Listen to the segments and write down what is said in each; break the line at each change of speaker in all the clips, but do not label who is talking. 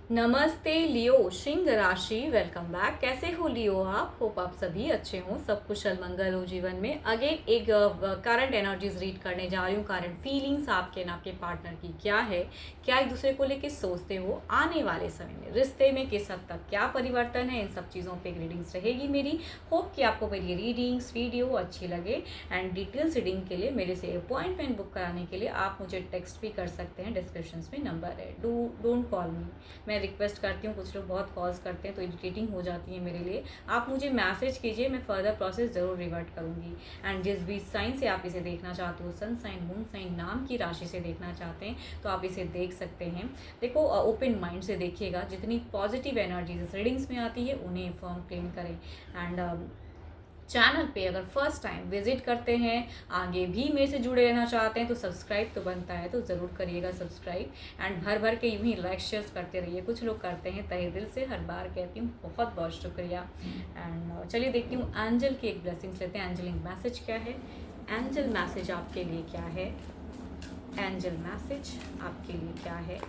नमस्ते लियो, सिंह राशि। Welcome back. कैसे हो लियो आप? होप आप सभी अच्छे हों, सब कुशल मंगल हो जीवन में। अगेन एक करंट एनर्जीज रीड करने जा रही हूँ। करंट फीलिंग्स आपके ना आपके पार्टनर की क्या है, क्या एक दूसरे को लेके सोचते हो, आने वाले समय में रिश्ते में किस हद तक क्या परिवर्तन है, इन सब चीज़ों पे रीडिंग्स रहेगी मेरी। होप कि आपको मेरी रीडिंग्स वीडियो अच्छी लगे। एंड डिटेल्स रीडिंग के लिए मेरे से अपॉइंटमेंट बुक कराने के लिए आप मुझे टेक्स्ट भी कर सकते हैं, डिस्क्रिप्शन में नंबर है। डोंट कॉल मी। मैं रिक्वेस्ट करती हूँ, कुछ लोग बहुत कॉल्स करते हैं तो इरिटेटिंग हो जाती है मेरे लिए। आप मुझे मैसेज कीजिए, मैं फर्दर प्रोसेस ज़रूर रिवर्ट करूँगी। एंड जिस भी साइन से आप इसे देखना चाहते हो, सन साइन, मून साइन, नाम की राशि से देखना चाहते हैं तो आप इसे देख सकते हैं। देखो, ओपन माइंड से देखिएगा। जितनी पॉजिटिव एनर्जीज इस रीडिंग्स में आती है उन्हें फर्म क्लेम करें। एंड चैनल पे अगर फर्स्ट टाइम विजिट करते हैं, आगे भी मेरे से जुड़े रहना चाहते हैं तो सब्सक्राइब तो बनता है, तो ज़रूर करिएगा सब्सक्राइब। एंड भर भर के यूं ही लाइक शेयर करते रहिए। कुछ लोग करते हैं, तहे दिल से हर बार कहती हूँ बहुत बहुत शुक्रिया। एंड चलिए देखती हूँ एंजल की एक ब्लेसिंग्स लेते हैं। एंजलिंग मैसेज क्या है, एंजल मैसेज आपके लिए क्या है, एंजल मैसेज आपके लिए क्या है।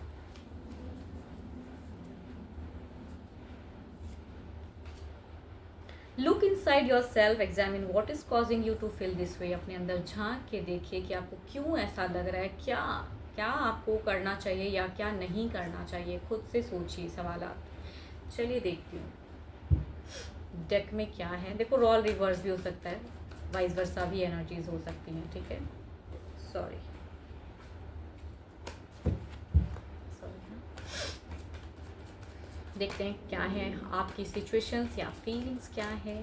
Look inside yourself, examine what is causing you to feel this way. अपने अंदर झांक के देखिए कि आपको क्यों ऐसा लग रहा है, क्या क्या आपको करना चाहिए या क्या नहीं करना चाहिए। खुद से सोचिए सवालात। चलिए देखती हूँ डेक में क्या है। देखो, रॉल रिवर्स भी हो सकता है, वाइस वर्सा भी एनर्जीज हो सकती हैं। ठीक है, सॉरी सॉरी। देखते हैं क्या है आपकी सिचुएशंस या फीलिंग्स क्या है।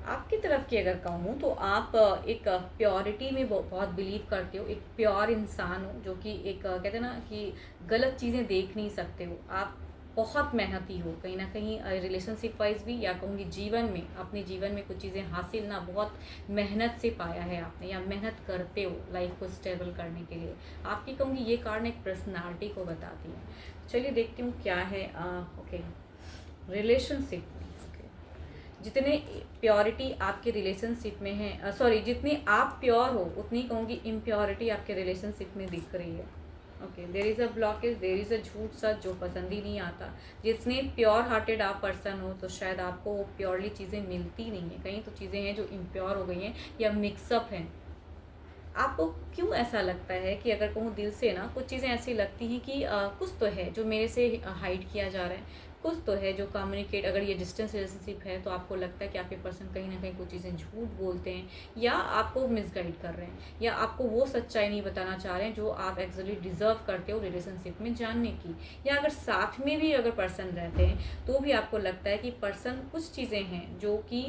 आपकी तरफ की अगर कहूँ तो आप एक प्योरिटी में बहुत बिलीव करते हो, एक प्योर इंसान हो जो कि एक कहते हैं ना कि गलत चीज़ें देख नहीं सकते हो। आप बहुत मेहनती हो कहीं ना कहीं, रिलेशनशिप वाइज भी, या कहूँगी जीवन में, अपने जीवन में कुछ चीज़ें हासिल ना बहुत मेहनत से पाया है आपने, या मेहनत करते हो लाइफ को स्टेबल करने के लिए। आपकी कहूँगी ये कार्ड एक पर्सनालिटी को बताती है। चलिए देखती हूँ क्या है। ओके, रिलेशनशिप में जितने प्योरिटी आपके रिलेशनशिप में है, सॉरी, जितनी आप प्योर हो उतनी कहूँगी इम्प्योरिटी आपके रिलेशनशिप में दिख रही है। Okay, there is a blockage, there is a झूठ सच जो पसंद ही नहीं आता। जितने प्योर हार्टेड आप पर्सन हो तो शायद आपको वो प्योरली चीज़ें मिलती नहीं है, कहीं तो चीज़ें हैं जो इम्प्योर हो गई हैं या मिक्सअप हैं। आपको क्यों ऐसा लगता है कि अगर कहूँ दिल से ना, कुछ चीज़ें ऐसी लगती हैं कि कुछ तो है जो मेरे से हाइड किया जा रहा है, कुछ तो है जो कम्युनिकेट, अगर ये डिस्टेंस रिलेशनशिप है तो आपको लगता है कि आपके पर्सन कहीं ना कहीं कुछ चीज़ें झूठ बोलते हैं, या आपको मिसगाइड कर रहे हैं, या आपको वो सच्चाई नहीं बताना चाह रहे हैं जो आप एक्चुअली डिजर्व करते हो रिलेशनशिप में जानने की। या अगर साथ में भी अगर पर्सन रहते हैं तो भी आपको लगता है कि पर्सन कुछ चीज़ें हैं जो कि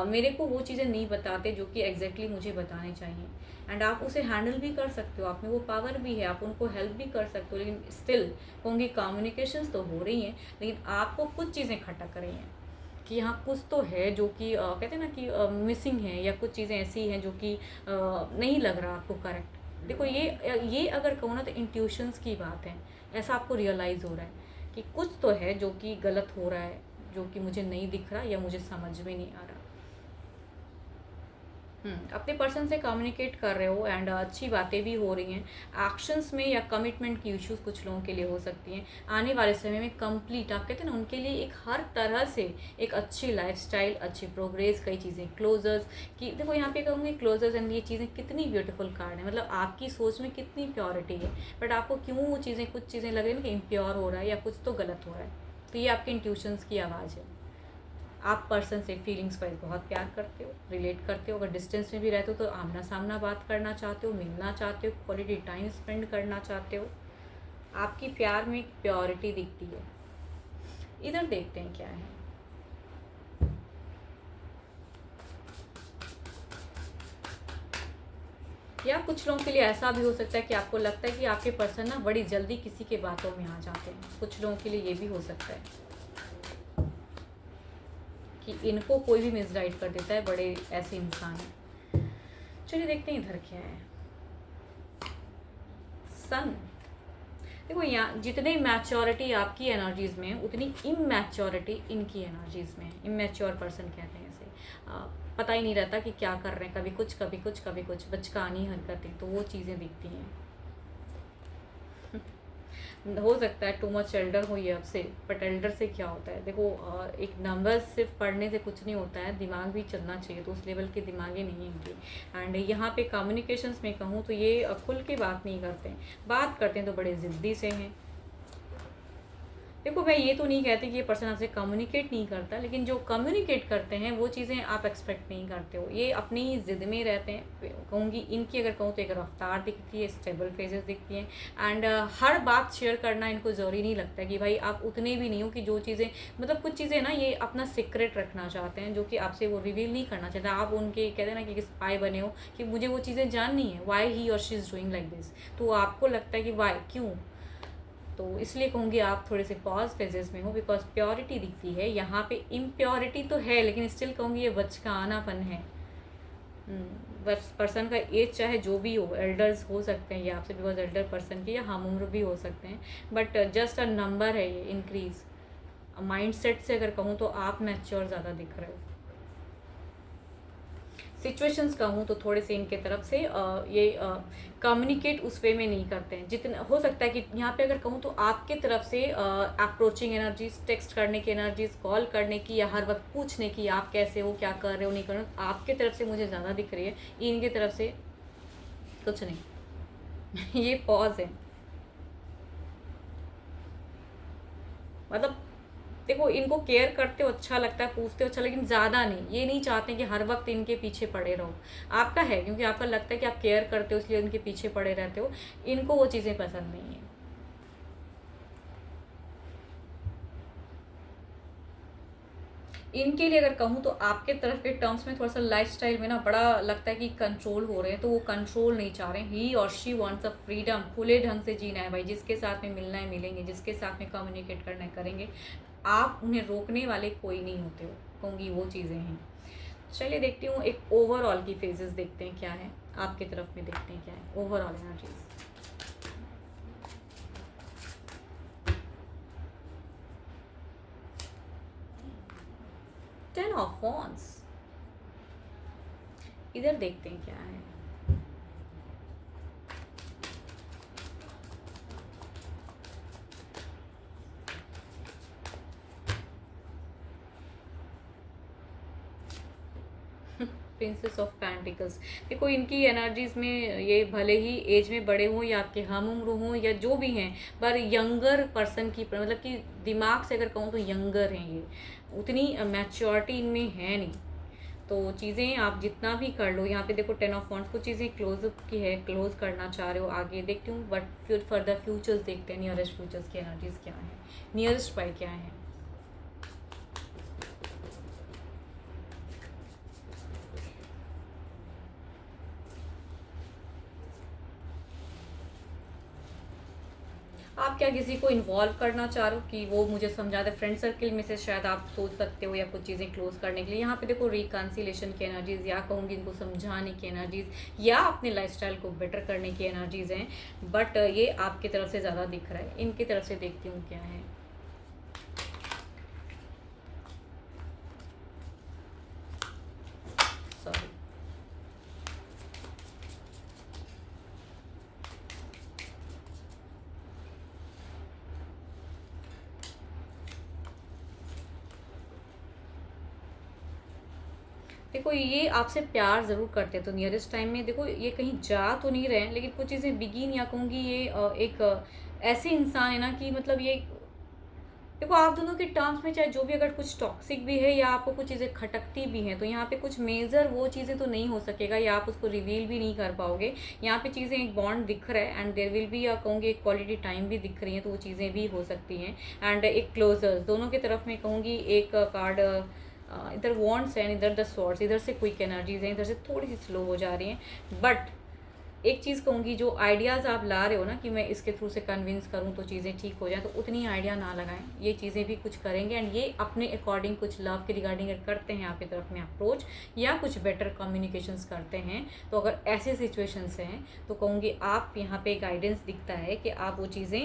मेरे को वो चीज़ें नहीं बताते जो कि एग्जैक्टली मुझे बताने चाहिए। एंड आप उसे हैंडल भी कर सकते हो, आप में वो पावर भी है, आप उनको हेल्प भी कर सकते हो। लेकिन स्टिल कहूँगी कम्युनिकेशंस तो हो रही हैं, लेकिन आपको कुछ चीज़ें खटक रही हैं कि यहाँ कुछ तो है जो कि कहते हैं ना कि मिसिंग है, या कुछ चीज़ें ऐसी हैं जो कि नहीं लग रहा आपको करेक्ट। देखो, ये अगर कहूँ ना तो इंट्यूशंस की बात है। ऐसा आपको रियलाइज़ हो रहा है कि कुछ तो है जो कि गलत हो रहा है, जो कि मुझे नहीं दिख रहा या मुझे समझ में नहीं आ रहा। अपने पर्सन से कम्युनिकेट कर रहे हो एंड अच्छी बातें भी हो रही हैं। एक्शंस में या कमिटमेंट की इश्यूज कुछ लोगों के लिए हो सकती हैं। आने वाले समय में कंप्लीट, आप कहते हैं ना, उनके लिए एक हर तरह से एक अच्छी लाइफस्टाइल, अच्छी प्रोग्रेस, कई चीज़ें क्लोजर्स की। देखो यहाँ पे कहूँगी क्लोजर्स एंड ये चीज़ें कितनी ब्यूटीफुल कार्ड है, मतलब आपकी सोच में कितनी प्योरिटी है, बट आपको क्यों वो चीज़ें, कुछ चीज़ें लग रही है ना कि इम्प्योर हो रहा है या कुछ तो गलत हो रहा है। तो ये आपके इंट्यूशंस की आवाज़ है। आप पर्सन से फीलिंग्स वाइज बहुत प्यार करते हो, रिलेट करते हो। अगर डिस्टेंस में भी रहते हो तो आमना सामना बात करना चाहते हो, मिलना चाहते हो, क्वालिटी टाइम स्पेंड करना चाहते हो। आपकी प्यार में एक प्योरिटी दिखती है। इधर देखते हैं क्या है। या कुछ लोगों के लिए ऐसा भी हो सकता है कि आपको लगता है कि आपके पर्सन ना बड़ी जल्दी किसी के बातों में आ जाते हैं। कुछ लोगों के लिए ये भी हो सकता है कि इनको कोई भी मिसगाइड कर देता है, बड़े ऐसे इंसान हैं। चलिए देखते हैं इधर क्या है। सन, देखो यहाँ जितने मैच्योरिटी आपकी एनर्जीज में है उतनी इमैच्योरिटी इनकी एनर्जीज में है। इमेच्योर पर्सन कहते हैं इसे। पता ही नहीं रहता कि क्या कर रहे हैं, कभी कुछ कभी कुछ कभी कुछ, बचकानी हरकतें, तो वो चीज़ें दिखती हैं। हो सकता है टू मच एल्डर हो ये आपसे, बट एल्डर से क्या होता है, देखो एक नंबर सिर्फ पढ़ने से कुछ नहीं होता है, दिमाग भी चलना चाहिए, तो उस लेवल के दिमागी नहीं है इनकी। एंड यहाँ पे कम्युनिकेशंस में कहूँ तो ये खुल के बात नहीं करते हैं, बात करते हैं तो बड़े ज़िद्दी से हैं। देखो मैं ये तो नहीं कहती कि ये पर्सन आपसे कम्युनिकेट नहीं करता, लेकिन जो कम्युनिकेट करते हैं वो चीज़ें आप एक्सपेक्ट नहीं करते हो, ये अपनी ही ज़िद में रहते हैं। कहूँगी इनकी अगर कहूँ तो एक रफ्तार दिखती है, स्टेबल फेजेस दिखती हैं। एंड हर बात शेयर करना इनको ज़रूरी नहीं लगता कि भाई आप उतने भी नहीं हो कि जो चीज़ें, मतलब कुछ चीज़ें ना ये अपना सीक्रेट रखना चाहते हैं, जो कि आपसे वो रिवील नहीं करना चाहते। आप उनके कहते हैं ना कि स्पाई बने हो कि मुझे वो चीज़ें जाननी है, वाई ही और she is doing like this, तो आपको लगता है कि वाई क्यों, तो इसलिए कहूँगी आप थोड़े से पॉज फेजेस में हो, बिकॉज प्योरिटी दिखती है यहाँ पे। इम्प्योरिटी तो है लेकिन स्टिल कहूँगी ये बचकानापन है। बस पर्सन का एज चाहे जो भी हो, एल्डर्स हो सकते हैं ये आपसे, बिकॉज एल्डर पर्सन की, या हम उम्र भी हो सकते हैं, बट जस्ट अ नंबर है ये, इंक्रीज। माइंड सेट से अगर कहूँ तो आप मैच्योर ज़्यादा दिख रहे हो। सिचुएशंस कहूँ तो थोड़े से इनके तरफ से ये कम्युनिकेट उस वे में नहीं करते हैं जितना हो सकता है। कि यहाँ पे अगर कहूँ तो आपके तरफ से अप्रोचिंग एनर्जीज, टेक्स्ट करने की एनर्जीज, कॉल करने की, या हर वक्त पूछने की आप कैसे हो, क्या कर रहे हो, नहीं कर रहे हो, आपके तरफ से मुझे ज़्यादा दिख रही है। इनकी तरफ से कुछ नहीं। ये पॉज है, मतलब देखो इनको केयर करते हो अच्छा लगता है, पूछते हो अच्छा, लेकिन ज़्यादा नहीं, ये नहीं चाहते कि हर वक्त इनके पीछे पड़े रहो। आपका है क्योंकि आपका लगता है कि आप केयर करते हो इसलिए उनके पीछे पड़े रहते हो, इनको वो चीज़ें पसंद नहीं है। इनके लिए अगर कहूँ तो आपके तरफ के टर्म्स में थोड़ा सा लाइफस्टाइल में ना बड़ा लगता है कि कंट्रोल हो रहे हैं, तो वो कंट्रोल नहीं चाह रहे हैं। ही और शी वांट्स अ फ्रीडम, खुले ढंग से जीना है भाई, जिसके साथ में मिलना है मिलेंगे, जिसके साथ में कम्युनिकेट करना है करेंगे, आप उन्हें रोकने वाले कोई नहीं होते हो, कहूँगी वो चीज़ें हैं। चलिए देखती हूँ एक ओवरऑल की फेजेस देखते हैं क्या है, आपके तरफ में देखते हैं क्या है overall energies. Ten of wands, इधर देखते हैं क्या है। प्रिंसेस ऑफ पेंटिकल्स, देखो इनकी एनर्जीज में ये भले ही एज में बड़े हों या आपके हम उम्र हों या जो भी हैं, पर यंगर पर्सन की, मतलब कि दिमाग से अगर कहूँ तो यंगर हैं ये, उतनी मैच्योरिटी इनमें है नहीं। तो चीज़ें आप जितना भी कर लो, यहाँ पे देखो टेन ऑफ वॉन्ड्स, कुछ चीज़ें क्लोज की है, क्लोज करना चाह रहे हो आगे, देखती हूँ। बट फिर फर्दर फ्यूचर्स देखते हैं, नियरेस्ट फ्यूचर्स की एनर्जीज क्या है, नियरेस्ट बाय क्या है। आप क्या किसी को इन्वॉल्व करना चाह रहे हो कि वो मुझे समझा दे, फ्रेंड सर्कल में से शायद आप सोच सकते हो, या कुछ चीज़ें क्लोज करने के लिए। यहाँ पे देखो रिकन्सिलेशन की एनर्जीज, या कहूँगी इनको समझाने की एनर्जीज, या अपने लाइफस्टाइल को बेटर करने की एनर्जीज हैं, बट ये आपकी तरफ से ज़्यादा दिख रहा है। इनकी तरफ से देखती हूँ क्या है। सॉरी, देखो ये आपसे प्यार ज़रूर करते हैं, तो नियरेस्ट टाइम में देखो ये कहीं जा तो नहीं रहे हैं, लेकिन कुछ चीज़ें बिगिन, या कहूँगी ये एक ऐसे इंसान है ना कि मतलब ये, देखो आप दोनों के टर्म्स में चाहे जो भी अगर कुछ टॉक्सिक भी है, या आपको कुछ चीज़ें खटकती भी हैं, तो यहाँ पे कुछ मेजर वो चीज़ें तो नहीं हो सकेगा, या आप उसको रिवील भी नहीं कर पाओगे। यहाँ पे चीज़ें एक बॉन्ड दिख रहा है, एंड देर विल भी, या कहूँगी एक क्वालिटी टाइम भी दिख रही है, तो वो चीज़ें भी हो सकती हैं। एंड एक क्लोजर्स दोनों की तरफ में कहूँगी, एक कार्ड इधर वॉन्ड्स है, इधर द स्वॉर्ड्स, इधर से क्विक एनर्जीज हैं, इधर से थोड़ी सी स्लो हो जा रही हैं। बट एक चीज़ कहूँगी, जो आइडियाज़ आप ला रहे हो ना कि मैं इसके थ्रू से कन्विंस करूँ तो चीज़ें ठीक हो जाए, तो उतनी आइडिया ना लगाएं, ये चीज़ें भी कुछ करेंगे, एंड ये अपने अकॉर्डिंग कुछ लव के रिगार्डिंग करते हैं आपकी तरफ में अप्रोच, या कुछ बेटर कम्युनिकेशंस करते हैं। तो अगर ऐसे सिचुएशंस हैं तो कहूँगी आप यहाँ पे गाइडेंस दिखता है कि आप वो चीज़ें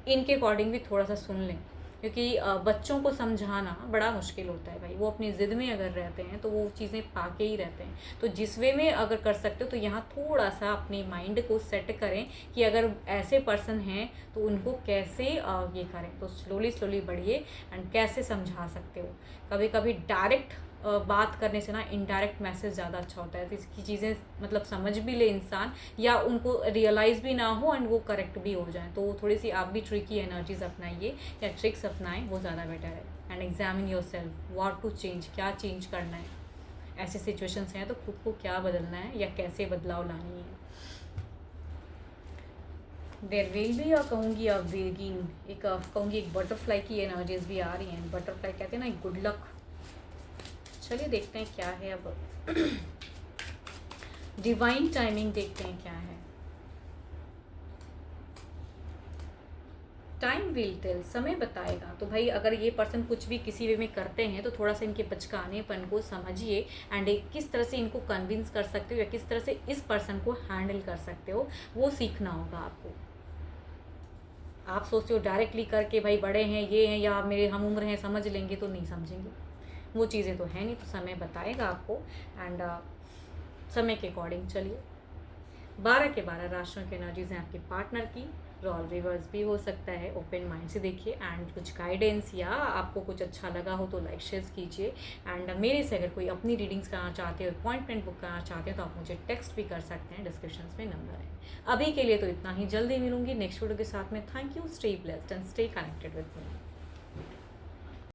इनके अकॉर्डिंग भी थोड़ा सा सुन लें, क्योंकि बच्चों को समझाना बड़ा मुश्किल होता है भाई, वो अपनी ज़िद में अगर रहते हैं तो वो चीज़ें पाके ही रहते हैं। तो जिस वे में अगर कर सकते हो तो यहाँ थोड़ा सा अपने माइंड को सेट करें कि अगर ऐसे पर्सन हैं तो उनको कैसे ये करें, तो स्लोली स्लोली बढ़िए एंड कैसे समझा सकते हो। कभी कभी डायरेक्ट बात करने से ना इनडायरेक्ट मैसेज ज़्यादा अच्छा होता है, तो इसकी चीज़ें मतलब समझ भी ले इंसान या उनको रियलाइज़ भी ना हो एंड वो करेक्ट भी हो जाए। तो थोड़ी सी आप भी ट्रिकी एनर्जीज अपनाइए या ट्रिक्स अपनाएं, वो ज़्यादा बेटर है। And examine yourself, what to change, क्या चेंज करना है, ऐसे सिचुएशंस हैं तो खुद को क्या बदलना है या कैसे बदलाव लानी है। देर विल भी कहूँगी वेगिंग, एक कहूँगी एक बटरफ्लाई की एनर्जीज भी आ रही हैं। बटरफ्लाई कहते हैं ना एक गुड लक। चलिए देखते हैं क्या है अब। डिवाइन टाइमिंग देखते हैं क्या है। टाइम विल टेल, समय बताएगा। तो भाई अगर ये पर्सन कुछ भी किसी वे में करते हैं तो थोड़ा सा इनके बचकानेपन को समझिए एंड किस तरह से इनको कन्विंस कर सकते हो या किस तरह से इस पर्सन को हैंडल कर सकते हो, वो सीखना होगा आपको। आप सोचते हो डायरेक्टली करके भाई बड़े हैं ये हैं या मेरे हम उम्र हैं समझ लेंगे, तो नहीं समझेंगे, वो चीज़ें तो है नहीं। तो समय बताएगा आपको एंड समय के अकॉर्डिंग चलिए। 12 के 12 राशियों की एनर्जीज हैं आपके पार्टनर की। रोल रिवर्स भी हो सकता है, ओपन माइंड से देखिए एंड कुछ गाइडेंस या आपको कुछ अच्छा लगा हो तो लाइक शेयर कीजिए। एंड मेरे से अगर कोई अपनी रीडिंग्स कराना चाहते हो, अपॉइंटमेंट बुक कराना चाहते हो तो आप मुझे टेक्स्ट भी कर सकते हैं, डिस्क्रिप्शन में नंबर है। अभी के लिए तो इतना ही, जल्दी मिलूंगी नेक्स्ट वीडियो के साथ में। Thank you, stay blessed and stay connected with me.